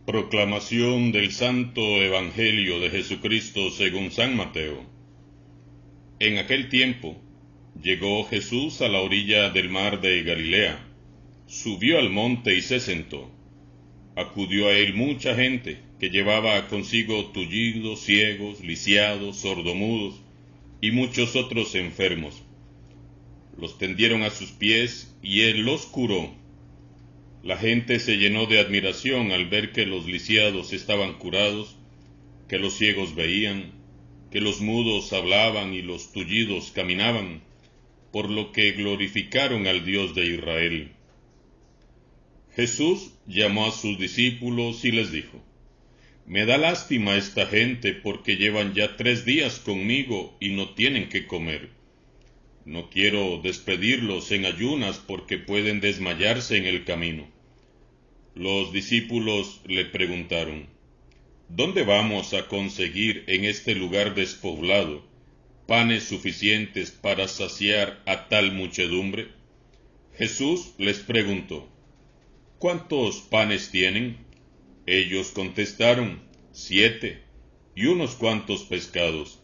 Proclamación del Santo Evangelio de Jesucristo según San Mateo. En aquel tiempo llegó Jesús a la orilla del mar de Galilea, subió al monte y se sentó. Acudió a él mucha gente que llevaba consigo tullidos, ciegos, lisiados, sordomudos y muchos otros enfermos. Los tendieron a sus pies y él los curó. La gente se llenó de admiración al ver que los lisiados estaban curados, que los ciegos veían, que los mudos hablaban y los tullidos caminaban, por lo que glorificaron al Dios de Israel. Jesús llamó a sus discípulos y les dijo: Me da lástima esta gente porque llevan ya 3 días conmigo y no tienen qué comer. No quiero despedirlos en ayunas porque pueden desmayarse en el camino. Los discípulos le preguntaron: ¿Dónde vamos a conseguir en este lugar despoblado panes suficientes para saciar a tal muchedumbre? Jesús les preguntó: ¿Cuántos panes tienen? Ellos contestaron: 7, y unos cuantos pescados.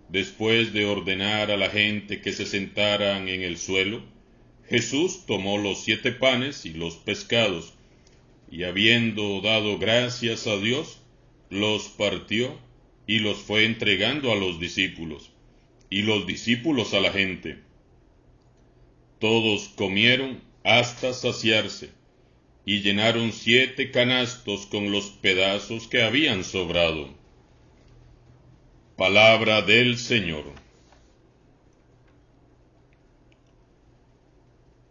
Después de ordenar a la gente que se sentaran en el suelo, Jesús tomó los 7 panes y los pescados, y habiendo dado gracias a Dios, los partió y los fue entregando a los discípulos, y los discípulos a la gente. Todos comieron hasta saciarse, y llenaron 7 canastos con los pedazos que habían sobrado. Palabra del Señor.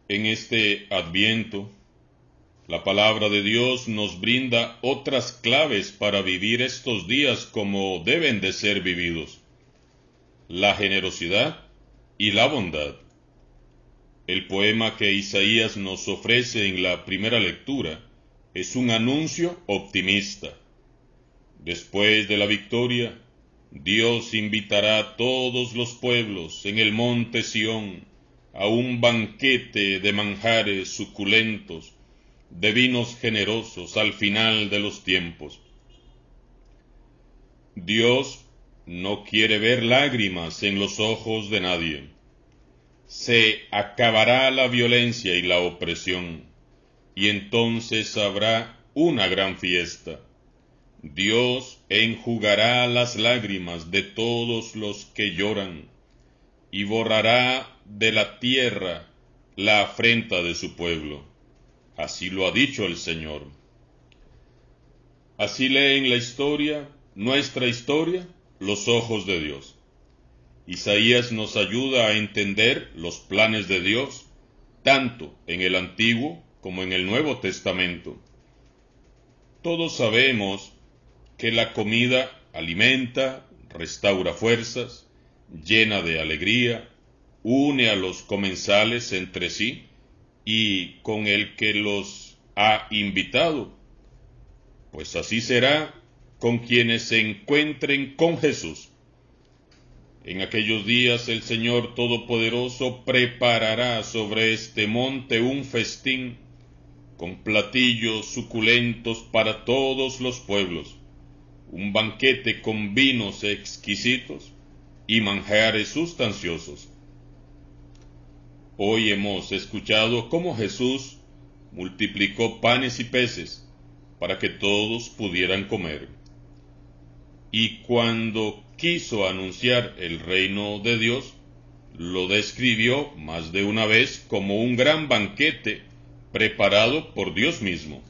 En este Adviento, la palabra de Dios nos brinda otras claves para vivir estos días como deben de ser vividos: la generosidad y la bondad. El poema que Isaías nos ofrece en la primera lectura es un anuncio optimista. Después de la victoria, Dios invitará a todos los pueblos en el monte Sión a un banquete de manjares suculentos, de vinos generosos al final de los tiempos. Dios no quiere ver lágrimas en los ojos de nadie. Se acabará la violencia y la opresión, y entonces habrá una gran fiesta. Dios enjugará las lágrimas de todos los que lloran, y borrará de la tierra la afrenta de su pueblo. Así lo ha dicho el Señor. Así leen la historia, nuestra historia, los ojos de Dios. Isaías nos ayuda a entender los planes de Dios, tanto en el Antiguo como en el Nuevo Testamento. Todos sabemos que la comida alimenta, restaura fuerzas, llena de alegría, une a los comensales entre sí y con el que los ha invitado. Pues así será con quienes se encuentren con Jesús. En aquellos días el Señor Todopoderoso preparará sobre este monte un festín con platillos suculentos para todos los pueblos, un banquete con vinos exquisitos y manjares sustanciosos. Hoy hemos escuchado cómo Jesús multiplicó panes y peces para que todos pudieran comer. Y cuando quiso anunciar el reino de Dios, lo describió más de una vez como un gran banquete preparado por Dios mismo.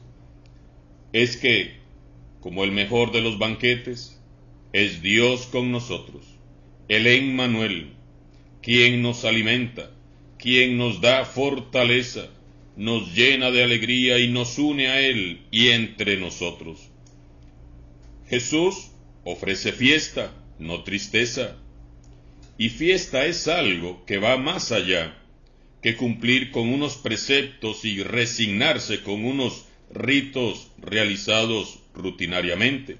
Es que, como el mejor de los banquetes, es Dios con nosotros, el Emmanuel, quien nos alimenta, quien nos da fortaleza, nos llena de alegría y nos une a Él y entre nosotros. Jesús ofrece fiesta, no tristeza. Y fiesta es algo que va más allá que cumplir con unos preceptos y resignarse con unos ritos realizados rutinariamente.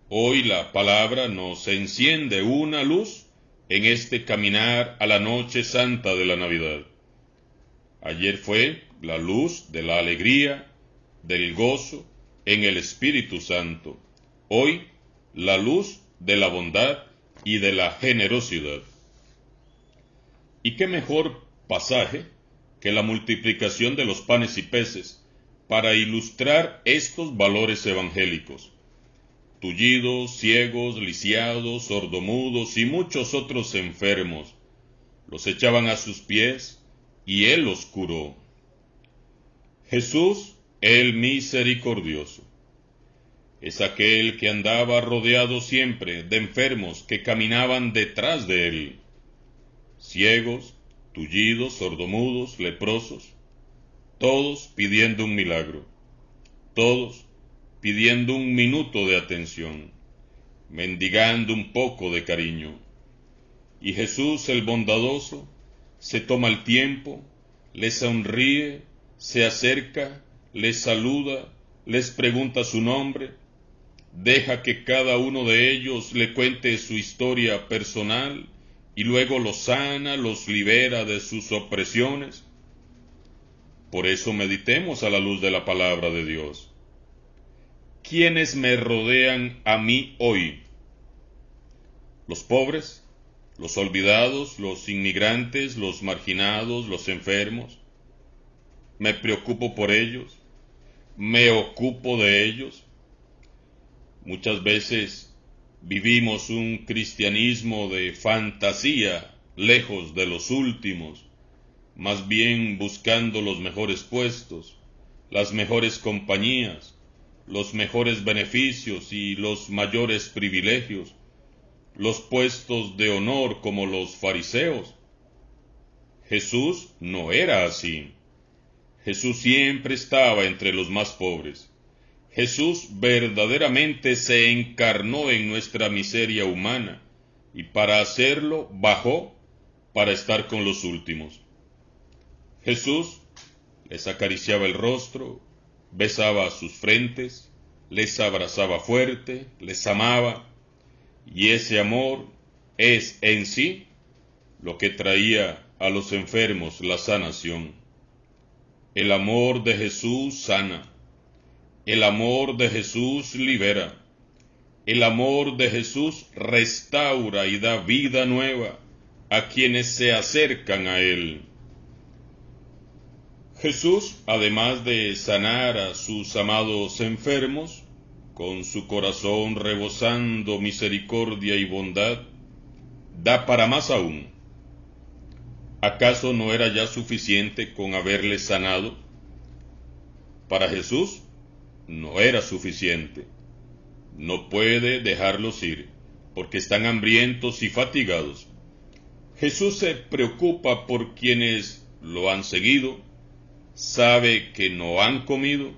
Hoy la palabra nos enciende una luz en este caminar a la noche santa de la Navidad. Ayer fue la luz de la alegría, del gozo, en el Espíritu Santo, hoy la luz de la bondad y de la generosidad. ¿Y qué mejor pasaje que la multiplicación de los panes y peces para ilustrar estos valores evangélicos? Tullidos, ciegos, lisiados, sordomudos y muchos otros enfermos los echaban a sus pies y Él los curó. Jesús, el misericordioso, es aquel que andaba rodeado siempre de enfermos que caminaban detrás de Él, ciegos, tullidos, sordomudos, leprosos, todos pidiendo un milagro, todos pidiendo un minuto de atención, mendigando un poco de cariño. Y Jesús, el bondadoso, se toma el tiempo, les sonríe, se acerca, les saluda, les pregunta su nombre, deja que cada uno de ellos le cuente su historia personal y luego los sana, los libera de sus opresiones. Por eso meditemos a la luz de la palabra de Dios. ¿Quiénes me rodean a mí hoy? Los pobres, los olvidados, los inmigrantes, los marginados, los enfermos. Me preocupo por ellos, me ocupo de ellos. Muchas veces vivimos un cristianismo de fantasía, lejos de los últimos, más bien buscando los mejores puestos, las mejores compañías, los mejores beneficios y los mayores privilegios, los puestos de honor como los fariseos. Jesús no era así. Jesús siempre estaba entre los más pobres. Jesús verdaderamente se encarnó en nuestra miseria humana y para hacerlo bajó para estar con los últimos. Jesús les acariciaba el rostro, besaba sus frentes, les abrazaba fuerte, les amaba, y ese amor es en sí lo que traía a los enfermos la sanación. El amor de Jesús sana, el amor de Jesús libera, el amor de Jesús restaura y da vida nueva a quienes se acercan a Él. Jesús, además de sanar a sus amados enfermos, con su corazón rebosando misericordia y bondad, da para más aún. ¿Acaso no era ya suficiente con haberles sanado? Para Jesús no era suficiente. No puede dejarlos ir, porque están hambrientos y fatigados. Jesús se preocupa por quienes lo han seguido, sabe que no han comido,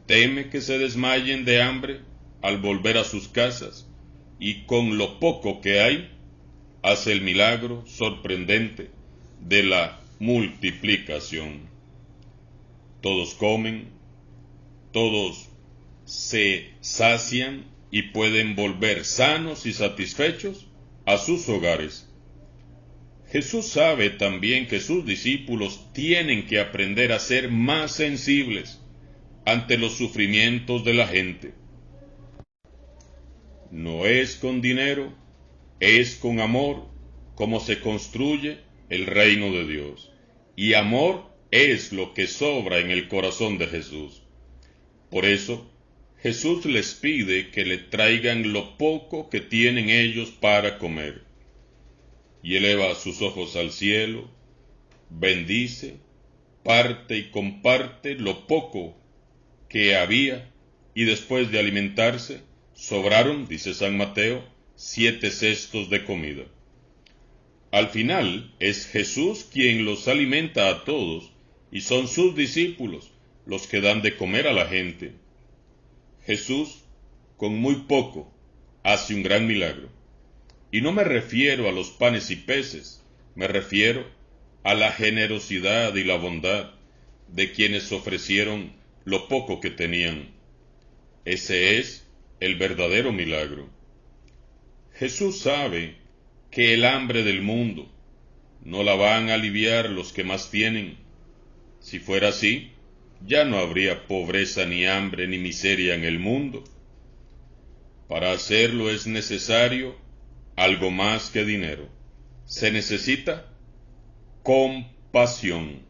teme que se desmayen de hambre al volver a sus casas, y con lo poco que hay, hace el milagro sorprendente de la multiplicación. Todos comen, todos se sacian y pueden volver sanos y satisfechos a sus hogares. Jesús sabe también que sus discípulos tienen que aprender a ser más sensibles ante los sufrimientos de la gente. No es con dinero, es con amor como se construye el reino de Dios. Y amor es lo que sobra en el corazón de Jesús. Por eso, Jesús les pide que le traigan lo poco que tienen ellos para comer. Y eleva sus ojos al cielo, bendice, parte y comparte lo poco que había, y después de alimentarse, sobraron, dice San Mateo, 7 cestos de comida. Al final es Jesús quien los alimenta a todos, y son sus discípulos los que dan de comer a la gente. Jesús, con muy poco, hace un gran milagro. Y no me refiero a los panes y peces, me refiero a la generosidad y la bondad de quienes ofrecieron lo poco que tenían. Ese es el verdadero milagro. Jesús sabe que el hambre del mundo no la van a aliviar los que más tienen. Si fuera así, ya no habría pobreza ni hambre ni miseria en el mundo. Para hacerlo es necesario algo más que dinero. Se necesita compasión,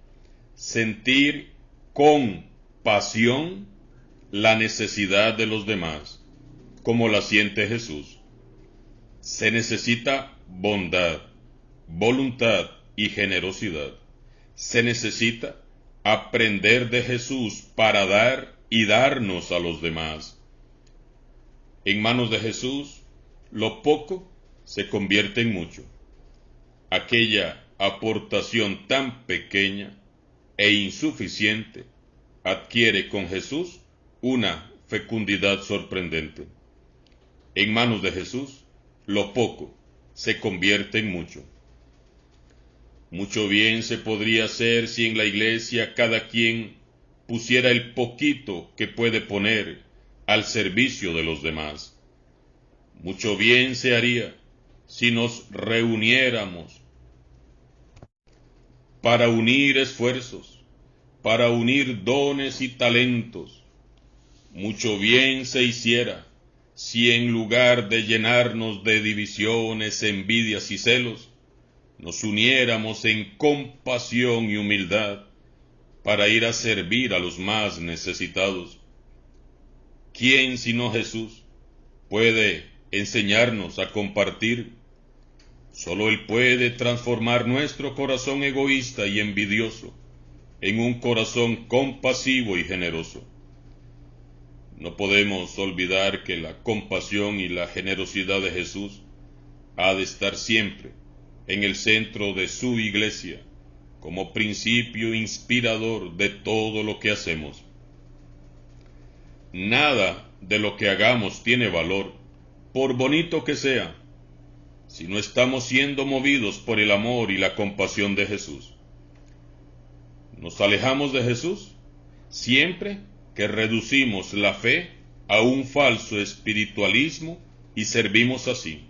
sentir con pasión la necesidad de los demás, como la siente Jesús. Se necesita bondad, voluntad y generosidad. Se necesita aprender de Jesús para dar y darnos a los demás. En manos de Jesús, lo poco se convierte en mucho. Aquella aportación tan pequeña e insuficiente adquiere con Jesús una fecundidad sorprendente. En manos de Jesús, lo poco se convierte en mucho. Mucho bien se podría hacer si en la iglesia cada quien pusiera el poquito que puede poner al servicio de los demás. Mucho bien se haría si nos reuniéramos para unir esfuerzos, para unir dones y talentos. Mucho bien se hiciera si en lugar de llenarnos de divisiones, envidias y celos, nos uniéramos en compasión y humildad para ir a servir a los más necesitados. ¿Quién sino Jesús puede enseñarnos a compartir? Solo Él puede transformar nuestro corazón egoísta y envidioso en un corazón compasivo y generoso. No podemos olvidar que la compasión y la generosidad de Jesús ha de estar siempre en el centro de su iglesia, como principio inspirador de todo lo que hacemos. Nada de lo que hagamos tiene valor, por bonito que sea, si no estamos siendo movidos por el amor y la compasión de Jesús. Nos alejamos de Jesús siempre que reducimos la fe a un falso espiritualismo y servimos así.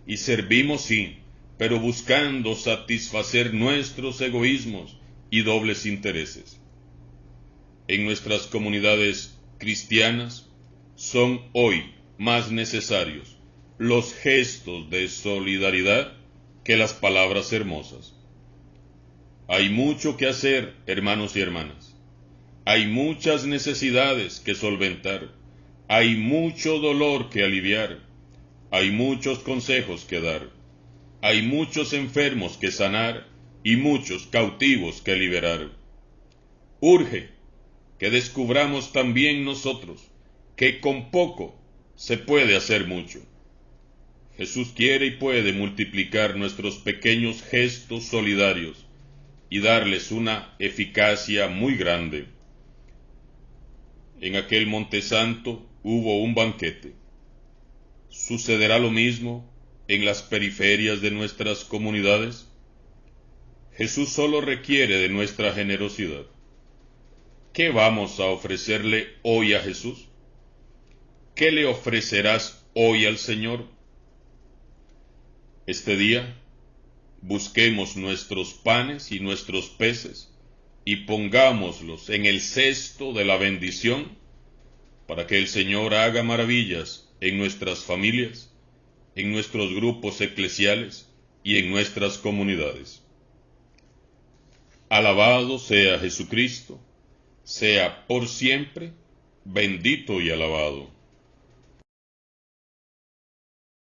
Y servimos sí, pero buscando satisfacer nuestros egoísmos y dobles intereses. En nuestras comunidades cristianas son hoy más necesarios los gestos de solidaridad que las palabras hermosas. Hay mucho que hacer, hermanos y hermanas. Hay muchas necesidades que solventar. Hay mucho dolor que aliviar. Hay muchos consejos que dar. Hay muchos enfermos que sanar y muchos cautivos que liberar. Urge que descubramos también nosotros que con poco se puede hacer mucho. Jesús quiere y puede multiplicar nuestros pequeños gestos solidarios y darles una eficacia muy grande. En aquel Monte Santo hubo un banquete. ¿Sucederá lo mismo en las periferias de nuestras comunidades? Jesús solo requiere de nuestra generosidad. ¿Qué vamos a ofrecerle hoy a Jesús? ¿Qué le ofrecerás hoy al Señor? Este día, busquemos nuestros panes y nuestros peces y pongámoslos en el cesto de la bendición para que el Señor haga maravillas en nuestras familias, en nuestros grupos eclesiales y en nuestras comunidades. Alabado sea Jesucristo, sea por siempre bendito y alabado.